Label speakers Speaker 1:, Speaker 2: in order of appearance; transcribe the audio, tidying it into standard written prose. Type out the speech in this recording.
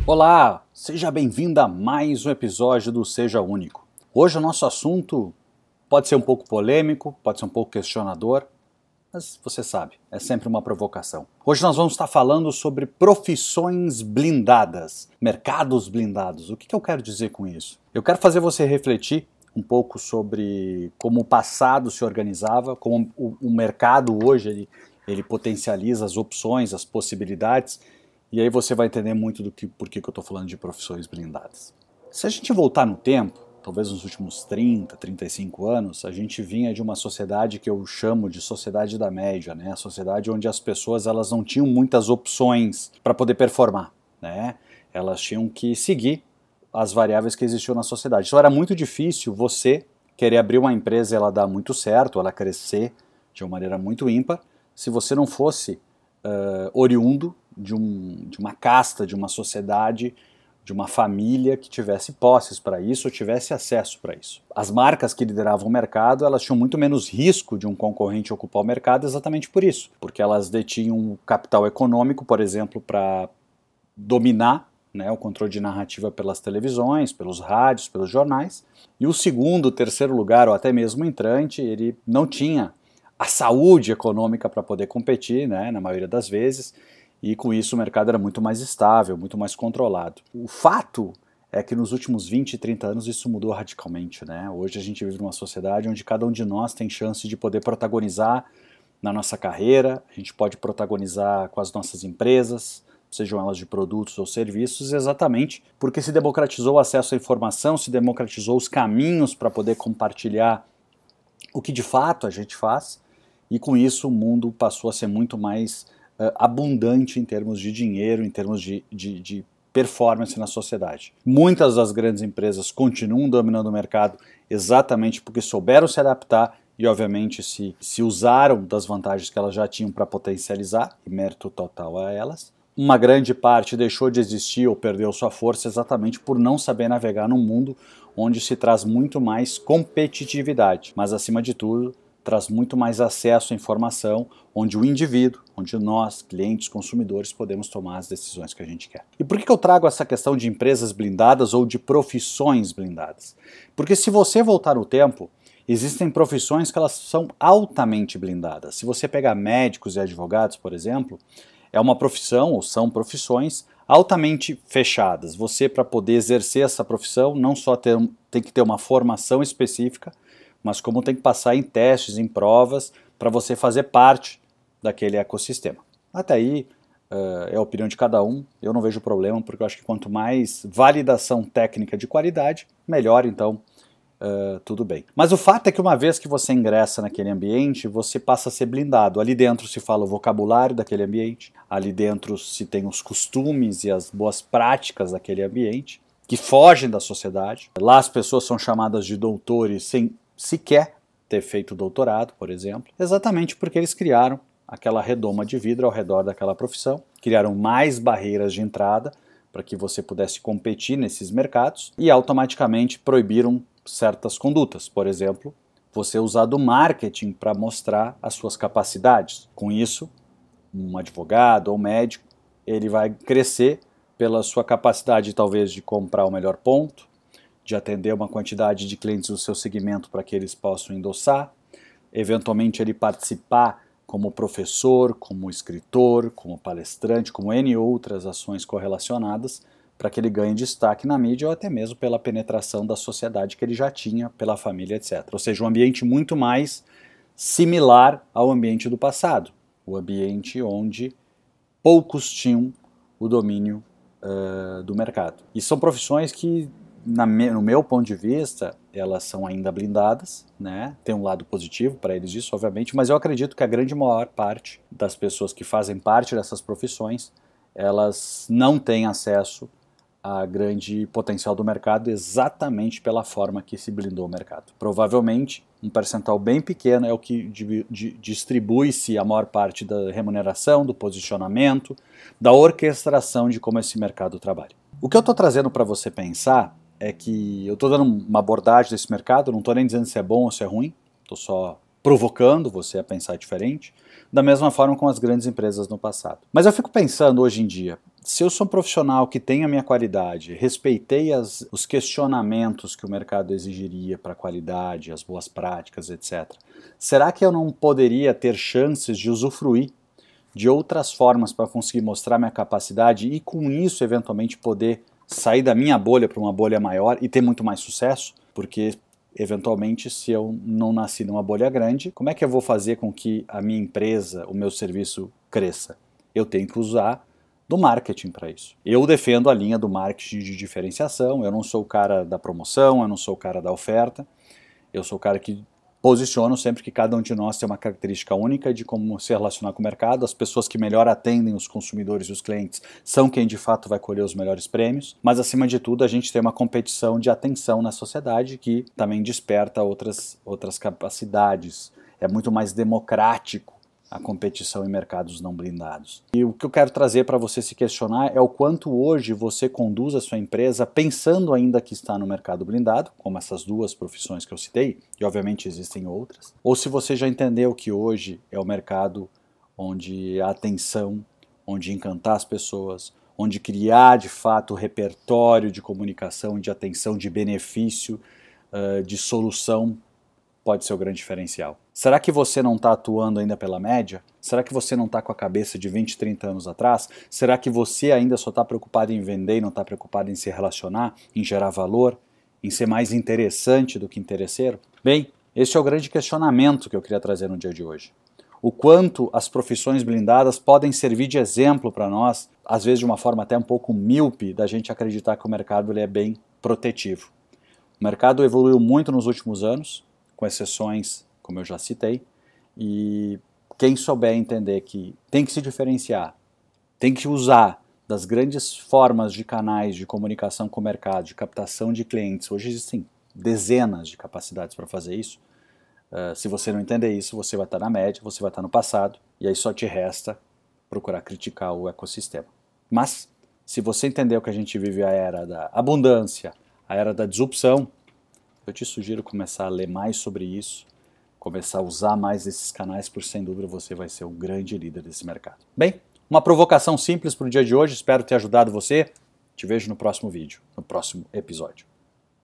Speaker 1: Olá, seja bem-vindo a mais um episódio do Seja Único. Hoje o nosso assunto pode ser um pouco polêmico, pode ser um pouco questionador, mas você sabe, é sempre uma provocação. Hoje nós vamos estar falando sobre profissões blindadas, mercados blindados. O que eu quero dizer com isso? Eu quero fazer você refletir um pouco sobre como o passado se organizava, como o mercado hoje ele potencializa as opções, as possibilidades. E aí você vai entender muito por que eu estou falando de profissões blindadas. Se a gente voltar no tempo, talvez nos últimos 30, 35 anos, a gente vinha de uma sociedade que eu chamo de sociedade da média, né? A sociedade onde as pessoas elas não tinham muitas opções para poder performar, né? Elas tinham que seguir as variáveis que existiam na sociedade. Então era muito difícil você querer abrir uma empresa e ela dar muito certo, ela crescer de uma maneira muito ímpar, se você não fosse oriundo de uma casta, de uma sociedade, de uma família que tivesse posses para isso ou tivesse acesso para isso. As marcas que lideravam o mercado, elas tinham muito menos risco de um concorrente ocupar o mercado exatamente por isso, porque elas detinham capital econômico, por exemplo, para dominar, né, o controle de narrativa pelas televisões, pelos rádios, pelos jornais. E o segundo, terceiro lugar, ou até mesmo o entrante, ele não tinha a saúde econômica para poder competir, né, na maioria das vezes, e com isso o mercado era muito mais estável, muito mais controlado. O fato é que nos últimos 20, 30 anos isso mudou radicalmente, né? Hoje a gente vive numa sociedade onde cada um de nós tem chance de poder protagonizar na nossa carreira, a gente pode protagonizar com as nossas empresas, sejam elas de produtos ou serviços, exatamente porque se democratizou o acesso à informação, se democratizou os caminhos para poder compartilhar o que de fato a gente faz, e com isso o mundo passou a ser muito mais abundante em termos de dinheiro, em termos de performance na sociedade. Muitas das grandes empresas continuam dominando o mercado exatamente porque souberam se adaptar e, obviamente, se usaram das vantagens que elas já tinham para potencializar, e mérito total a elas. Uma grande parte deixou de existir ou perdeu sua força exatamente por não saber navegar num mundo onde se traz muito mais competitividade, mas, acima de tudo, traz muito mais acesso à informação, onde o indivíduo, onde nós, clientes, consumidores, podemos tomar as decisões que a gente quer. E por que eu trago essa questão de empresas blindadas ou de profissões blindadas? Porque se você voltar no tempo, existem profissões que elas são altamente blindadas. Se você pegar médicos e advogados, por exemplo, é uma profissão ou são profissões altamente fechadas. Você, para poder exercer essa profissão, não só tem que ter uma formação específica, mas como tem que passar em testes, em provas, para você fazer parte daquele ecossistema. Até aí é a opinião de cada um, eu não vejo problema, porque eu acho que quanto mais validação técnica de qualidade, melhor, então tudo bem. Mas o fato é que uma vez que você ingressa naquele ambiente, você passa a ser blindado. Ali dentro se fala o vocabulário daquele ambiente, ali dentro se tem os costumes e as boas práticas daquele ambiente, que fogem da sociedade. Lá as pessoas são chamadas de doutores sem sequer ter feito doutorado, por exemplo, exatamente porque eles criaram aquela redoma de vidro ao redor daquela profissão, criaram mais barreiras de entrada para que você pudesse competir nesses mercados e automaticamente proibiram certas condutas, por exemplo, você usar do marketing para mostrar as suas capacidades. Com isso, um advogado ou médico, ele vai crescer pela sua capacidade talvez de comprar o melhor ponto, de atender uma quantidade de clientes do seu segmento para que eles possam endossar, eventualmente ele participar como professor, como escritor, como palestrante, como N outras ações correlacionadas, para que ele ganhe destaque na mídia ou até mesmo pela penetração da sociedade que ele já tinha, pela família, etc. Ou seja, um ambiente muito mais similar ao ambiente do passado, o ambiente onde poucos tinham o domínio do mercado. E são profissões que, no meu ponto de vista, elas são ainda blindadas, né? Tem um lado positivo para eles disso, obviamente, mas eu acredito que a grande maior parte das pessoas que fazem parte dessas profissões, elas não têm acesso a grande potencial do mercado exatamente pela forma que se blindou o mercado. Provavelmente, um percentual bem pequeno é o que distribui-se a maior parte da remuneração, do posicionamento, da orquestração de como esse mercado trabalha. O que eu estou trazendo para você pensar é que eu estou dando uma abordagem desse mercado, não estou nem dizendo se é bom ou se é ruim, estou só provocando você a pensar diferente, da mesma forma com as grandes empresas no passado. Mas eu fico pensando hoje em dia, Se eu sou um profissional que tem a minha qualidade, respeitei os questionamentos que o mercado exigiria para a qualidade, as boas práticas, etc., será que eu não poderia ter chances de usufruir de outras formas para conseguir mostrar minha capacidade e com isso eventualmente poder sair da minha bolha para uma bolha maior e ter muito mais sucesso? Porque eventualmente, se eu não nasci numa bolha grande, como é que eu vou fazer com que a minha empresa, o meu serviço cresça? Eu tenho que usar do marketing para isso. Eu defendo a linha do marketing de diferenciação, eu não sou o cara da promoção, eu não sou o cara da oferta, eu sou o cara que posiciono sempre que cada um de nós tem uma característica única de como se relacionar com o mercado. As pessoas que melhor atendem os consumidores e os clientes são quem de fato vai colher os melhores prêmios, mas acima de tudo a gente tem uma competição de atenção na sociedade que também desperta outras capacidades. É muito mais democrático a competição em mercados não blindados. E o que eu quero trazer para você se questionar é o quanto hoje você conduz a sua empresa pensando ainda que está no mercado blindado, como essas duas profissões que eu citei, e obviamente existem outras, ou se você já entendeu que hoje é o mercado onde a atenção, onde encantar as pessoas, onde criar de fato o repertório de comunicação, de atenção, de benefício, de solução, pode ser o grande diferencial. Será que você não está atuando ainda pela média? Será que você não está com a cabeça de 20, 30 anos atrás? Será que você ainda só está preocupado em vender e não está preocupado em se relacionar, em gerar valor, em ser mais interessante do que interesseiro? Bem, esse é o grande questionamento que eu queria trazer no dia de hoje. O quanto as profissões blindadas podem servir de exemplo para nós, às vezes de uma forma até um pouco míope, da gente acreditar que o mercado ele é bem protetivo. O mercado evoluiu muito nos últimos anos, com exceções, como eu já citei, e quem souber entender que tem que se diferenciar, tem que usar das grandes formas de canais de comunicação com o mercado, de captação de clientes, hoje existem dezenas de capacidades para fazer isso. Se você não entender isso, você vai estar na média, você vai estar no passado, e aí só te resta procurar criticar o ecossistema. Mas, se você entender que a gente vive a era da abundância, a era da disrupção, eu te sugiro começar a ler mais sobre isso, começar a usar mais esses canais, porque sem dúvida você vai ser um grande líder desse mercado. Bem, uma provocação simples para o dia de hoje, espero ter ajudado você. Te vejo no próximo vídeo, no próximo episódio.